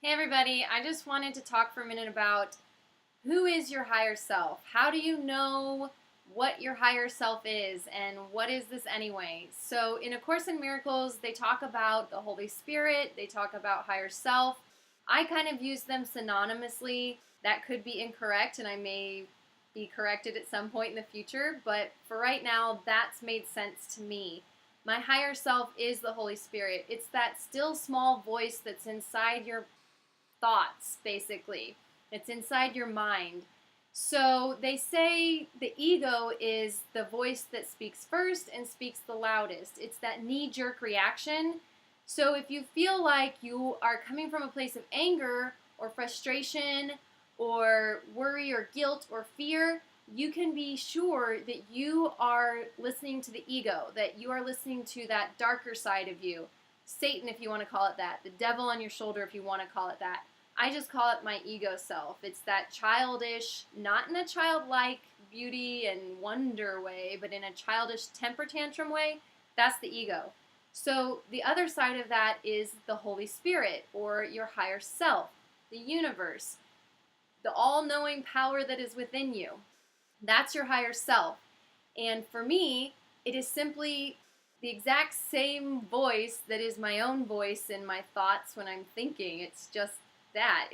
Hey everybody, I just wanted to talk for a minute about who is your higher self? How do you know what your higher self is and what is this anyway? So in A Course in Miracles, they talk about the Holy Spirit, they talk about higher self. I kind of use them synonymously. That could be incorrect and I may be corrected at some point in the future, but for right now, that's made sense to me. My higher self is the Holy Spirit. It's that still small voice that's inside your thoughts, basically. It's inside your mind. So they say the ego is the voice that speaks first and speaks the loudest. It's that knee jerk reaction. So if you feel like you are coming from a place of anger or frustration or worry or guilt or fear, you can be sure that you are listening to the ego, that you are listening to that darker side of you. Satan, if you want to call it that, the devil on your shoulder, if you want to call it that. I just call it my ego self. It's that childish, not in a childlike beauty and wonder way, but in a childish temper tantrum way. That's the ego. So the other side of that is the Holy Spirit, or your higher self, the universe, the all-knowing power that is within you. That's your higher self. And for me, it is simply the exact same voice that is my own voice in my thoughts when I'm thinking. It's just that.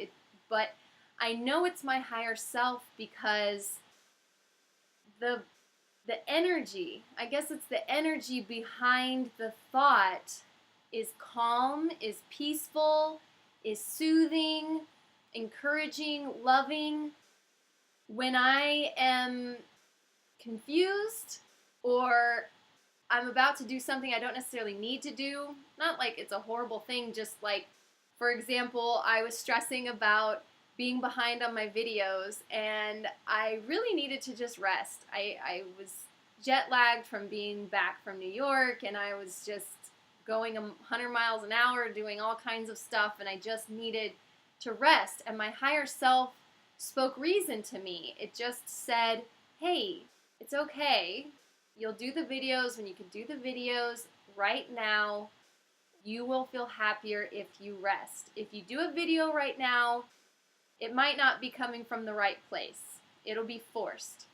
But I know it's my higher self because the energy, I guess it's the energy behind the thought is calm, is peaceful, is soothing, encouraging, loving. When I am confused or I'm about to do something I don't necessarily need to do, not like it's a horrible thing, just like, for example, I was stressing about being behind on my videos and I really needed to just rest. I was jet lagged from being back from New York and I was just going 100 miles an hour doing all kinds of stuff and I just needed to rest. And my higher self spoke reason to me. It just said, hey, it's okay. You'll do the videos when you can do the videos. Right now, you will feel happier if you rest. If you do a video right now, it might not be coming from the right place. It'll be forced.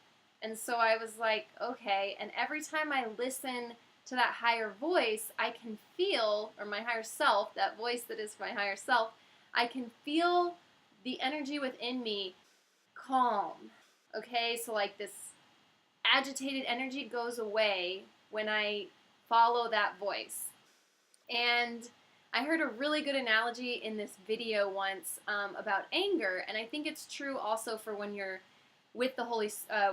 And so I was like, okay. And every time I listen to that higher voice, I can feel, or my higher self, that voice that is my higher self, I can feel the energy within me calm. Okay, so like this agitated energy goes away when I follow that voice. And I heard a really good analogy in this video once about anger, and I think it's true also for when you're with the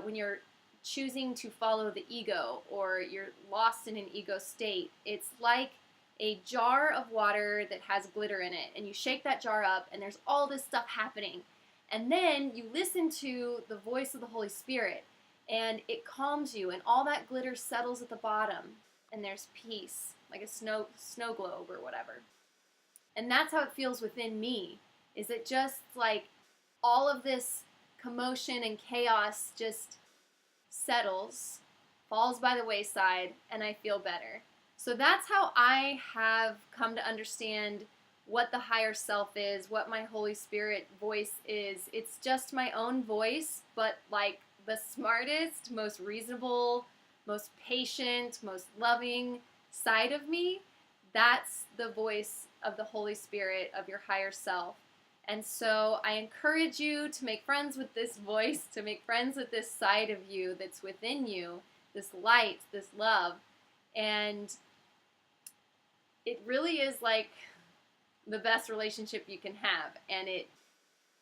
when you're choosing to follow the ego or you're lost in an ego state. It's like a jar of water that has glitter in it, and you shake that jar up, and there's all this stuff happening. And then you listen to the voice of the Holy Spirit, and it calms you, and all that glitter settles at the bottom, and there's peace, like a snow globe or whatever. And that's how it feels within me, is it just like all of this commotion and chaos just settles, falls by the wayside, and I feel better. So that's how I have come to understand what the higher self is, what my Holy Spirit voice is. It's just my own voice, but like the smartest, most reasonable, most patient, most loving side of me. That's the voice of the Holy Spirit, of your higher self. And so I encourage you to make friends with this voice, to make friends with this side of you that's within you, this light, this love. And it really is like the best relationship you can have. And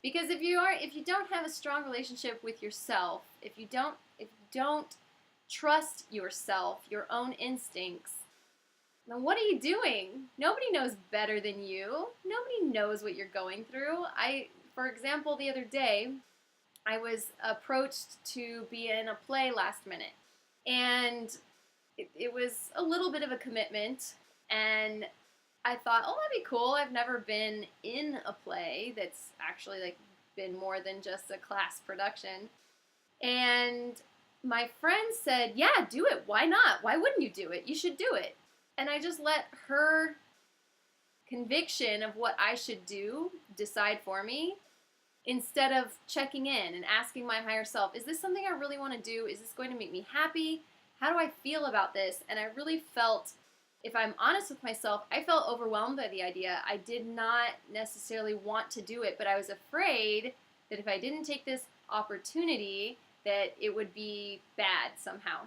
because if you don't have a strong relationship with yourself, if you don't trust yourself, your own instincts, then what are you doing? Nobody knows better than you. Nobody knows what you're going through. For example, the other day, I was approached to be in a play last minute. And it was a little bit of a commitment. And I thought, oh, that'd be cool. I've never been in a play that's actually like been more than just a class production. And my friend said, yeah, do it. Why not? Why wouldn't you do it? You should do it. And I just let her conviction of what I should do decide for me, instead of checking in and asking my higher self, is this something I really want to do? Is this going to make me happy? How do I feel about this? And I really felt, if I'm honest with myself, I felt overwhelmed by the idea. I did not necessarily want to do it, but I was afraid that if I didn't take this opportunity, that it would be bad somehow.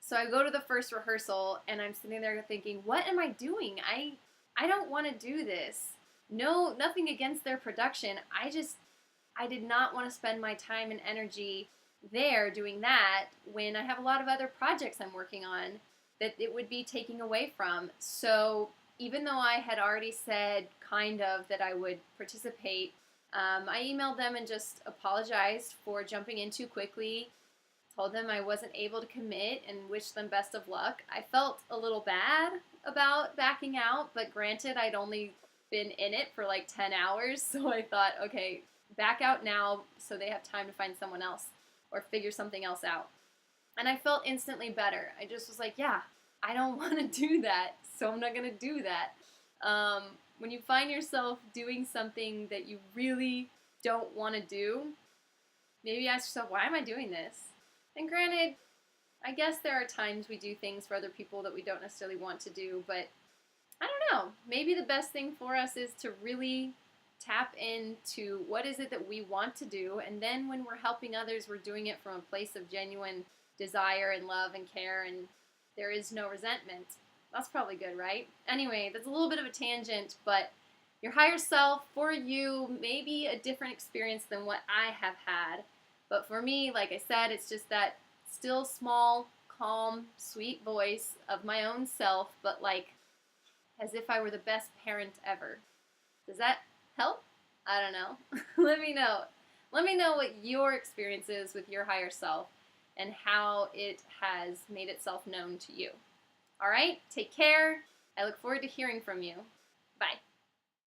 So I go to the first rehearsal and I'm sitting there thinking, what am I doing? I don't want to do this. No, nothing against their production. I did not want to spend my time and energy there doing that when I have a lot of other projects I'm working on that it would be taking away from. So even though I had already said kind of that I would participate, I emailed them and just apologized for jumping in too quickly, told them I wasn't able to commit and wished them best of luck. I felt a little bad about backing out, but granted, I'd only been in it for like 10 hours, so I thought, okay, back out now so they have time to find someone else or figure something else out. And I felt instantly better. I just was like, yeah, I don't want to do that, so I'm not going to do that. When you find yourself doing something that you really don't want to do, maybe ask yourself, why am I doing this? And granted, I guess there are times we do things for other people that we don't necessarily want to do, but I don't know. Maybe the best thing for us is to really tap into what is it that we want to do, and then when we're helping others, we're doing it from a place of genuine desire and love and care, and there is no resentment. That's probably good, right? Anyway, that's a little bit of a tangent, but your higher self, for you, may be a different experience than what I have had. But for me, like I said, it's just that still small, calm, sweet voice of my own self, but like as if I were the best parent ever. Does that help? I don't know. Let me know. Let me know what your experience is with your higher self and how it has made itself known to you. All right? Take care. I look forward to hearing from you.